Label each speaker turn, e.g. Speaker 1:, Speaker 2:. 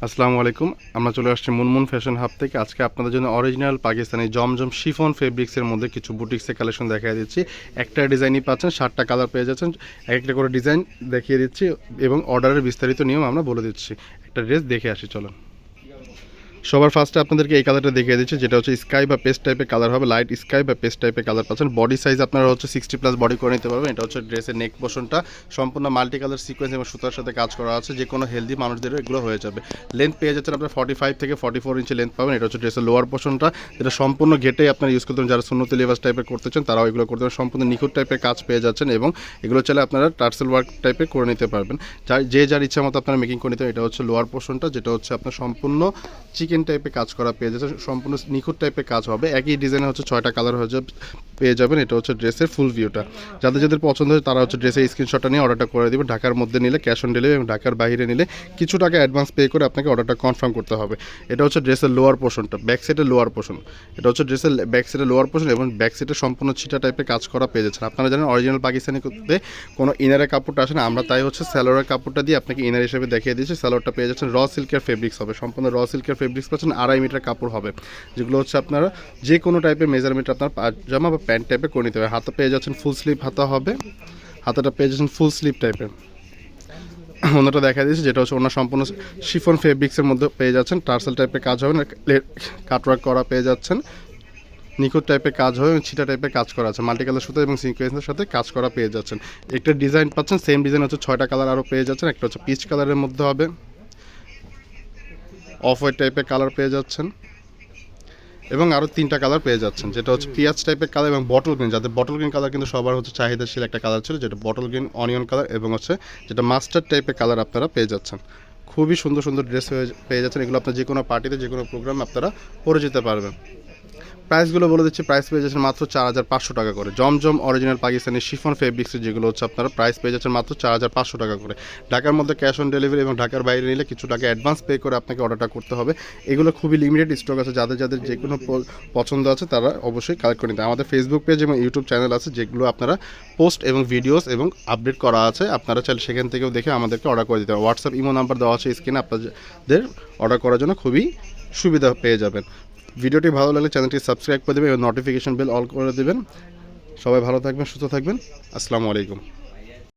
Speaker 1: আসসালামু আলাইকুম। আমরা চলে আসছি মুনমুন ফ্যাশন হাব থেকে। আজকে আপনাদের জন্য অরিজিনাল পাকিস্তানি জমজম শিফন ফেব্রিক্সের মধ্যে কিছু বুটিক্সের কালেকশন দেখিয়ে দিচ্ছি। একটা ডিজাইনই পাচ্ছেন, 7টা কালার পেয়ে যাচ্ছেন। একটা করে ডিজাইন দেখিয়ে দিচ্ছি এবং অর্ডারের বিস্তারিত নিয়ম আমরা বলে দিচ্ছি। একটা ড্রেস দেখে আসি চলুন। সবার ফার্স্টে আপনাদেরকে এই কালারটা দেখিয়ে দিচ্ছি, যেটা হচ্ছে স্কাই বা পেস্ট টাইপের কালার হবে। লাইট স্কাই বা পেস্ট টাইপের কালার পাচ্ছেন। বডি সাইজ আপনারা হচ্ছে 60+ বডি করে নিতে পারবেন। এটা হচ্ছে ড্রেসের নেক পোর্শনটা সম্পূর্ণ মাল্টি কালার সিকোয়েন্স এবং সুতার সাথে কাজ করা আছে। যে কোনো হেলদি মানুষদেরও এগুলো হয়ে যাবে। লেন্থ পেয়ে যাচ্ছেন আপনার 45 থেকে 44 ইঞ্চি লেন্থ পাবেন। এটা হচ্ছে ড্রেসের লোয়ার পোর্শনটা, যেটা সম্পূর্ণ ঘেটেই আপনারা ইউজ করতে পারেন। যারা সুন্নতি লেবাস টাইপের করতে চান তারাও এগুলো করতে পারেন। সম্পূর্ণ নিখুঁত টাইপের কাজ পেয়ে যাচ্ছেন এবং এগুলো চাইলে আপনারা টার্সেল ওয়ার্ক টাইপের করে নিতে পারবেন। যার ইচ্ছা মতো আপনারা মেকিং করে নিতে পারেন। এটা হচ্ছে লোয়ার পোর্শনটা, যেটা হচ্ছে আপনার সম্পূর্ণ চিকেন টাইপের কাজ করা পেয়ে যাচ্ছে। সম্পূর্ণ নিখুঁত টাইপের কাজ হবে। একই ডিজাইনে হচ্ছে 6টা কালার হয়ে যাবে পেয়ে যাবেন। এটা হচ্ছে ড্রেসের ফুল ভিউটা। যাদের পছন্দ হয় তারা হচ্ছে ড্রেসের স্ক্রিনশটটা নিয়ে অর্ডারটা করে দেবেন। ঢাকার মধ্যে নিলে ক্যাশ অন ডেলিভারি এবং ঢাকার বাইরে নিলে কিছু টাকা অ্যাডভান্স পে করে আপনাকে অর্ডারটা কনফার্ম করতে হবে। এটা হচ্ছে ড্রেসের লোয়ার পোর্শনটা, ব্যাক সাইডের লোয়ার পোর্শন। এটা হচ্ছে ড্রেসের ব্যাক সাইডের লোয়ার পোর্শন এবং ব্যাক সাইডে সম্পূর্ণ ছিটা টাইপের কাজ করা পেয়ে যাচ্ছেন। আপনারা জানেন অরিজিনাল পাকিস্তানি করতে কোনো ইনারের কাপড়টা আসে না, আমরা তাই হচ্ছে স্যালোয়ারের কাপড়টা দিয়ে আপনাকে ইনার হিসেবে দেখিয়ে দিয়েছি। স্যালোয়ারটা পেয়ে যাচ্ছেন র সিল্কের ফেব্রিক্স হবে। সম্পূর্ণ র সিল্কের ফেব্রিক্স পাচ্ছেন। 2.5 মিটার কাপড় হবে, যেগুলো হচ্ছে আপনারা যে কোনো টাইপের মেজারমেন্ট আপনার পাজামা বা প্যান্ট টাইপের করে নিতে হবে। হাতা পেয়ে যাচ্ছেন ফুল স্লিভ হাতা হবে। হাতাটা পেয়ে যাচ্ছেন ফুল স্লিভ টাইপের। ওনাটা দেখা দিয়েছে, যেটা হচ্ছে ওনার সম্পূর্ণ শিফন ফেব্রিক্সের মধ্যে পেয়ে যাচ্ছেন। টার্সেল টাইপের কাজ হবে না, কাটওয়ার্ক করা পেয়ে যাচ্ছেন। নিখুঁত টাইপের কাজ হবে এবং ছিটা টাইপের কাজ করা আছে। মাল্টি কালার সুতো এবং সিকোয়েন্সের সাথে কাজ করা পেয়ে যাচ্ছেন। একটা ডিজাইন পাচ্ছেন, সেম ডিজাইন হচ্ছে 6টা কালার আরও পেয়ে যাচ্ছেন। একটা হচ্ছে পিচ কালারের মধ্যে হবে, অফ হোয়াইট টাইপের কালার পেয়ে যাচ্ছেন এবং আরও 3টা কালার পেয়ে যাচ্ছেন, যেটা হচ্ছে পিঁয়াজ টাইপের কালার এবং বটল গ্রিন। যাদের বটল গ্রিন কালার কিন্তু সবার হচ্ছে চাহিদাশীল একটা কালার ছিল, যেটা বটল গ্রিন অনিয়ন কালার এবং হচ্ছে যেটা মাস্টার্ড টাইপের কালার আপনারা পেয়ে যাচ্ছেন। খুবই সুন্দর সুন্দর ড্রেস পেয়ে যাচ্ছেন। এগুলো আপনার যে কোনো পার্টিতে যে কোনো প্রোগ্রামে আপনারা পরে যেতে পারবেন। প্রাইসগুলো বলে দিচ্ছি। প্রাইস পেয়ে যাচ্ছেন মাত্র 4,500 টাকা করে। জমজম অরিজিনাল পাকিস্তানি শিফন ফেব্রিক্সের যেগুলো হচ্ছে আপনারা প্রাইস পেয়ে যাচ্ছেন মাত্র 4,500 টাকা করে। ঢাকার মধ্যে ক্যাশ অন ডেলিভারি এবং ঢাকার বাইরে নিলে কিছু টাকা অ্যাডভান্স পে করে আপনাকে অর্ডারটা করতে হবে। এগুলো খুবই লিমিটেড স্টক আছে। যাদের যে কোনো পছন্দ আছে তারা অবশ্যই কালেক্ট করে নিতে। আমাদের ফেসবুক পেজ এবং ইউটিউব চ্যানেল আছে, যেগুলো আপনারা পোস্ট এবং ভিডিওস এবং আপডেট করা আছে। আপনারা চাইলে সেখান থেকেও দেখে আমাদেরকে অর্ডার করে দিতে হবে। হোয়াটসঅ্যাপ ইমো নাম্বার দেওয়া আছে স্ক্রিনে, আপনাদের অর্ডার করার জন্য খুবই সুবিধা পেয়ে যাবেন। ভিডিওটি ভালো লাগলে চ্যানেলটি সাবস্ক্রাইব করে দেবেন এবং নোটিফিকেশন বেল অল করে দেবেন। সবাই ভালো থাকবেন, সুস্থ থাকবেন। আসসালামু আলাইকুম।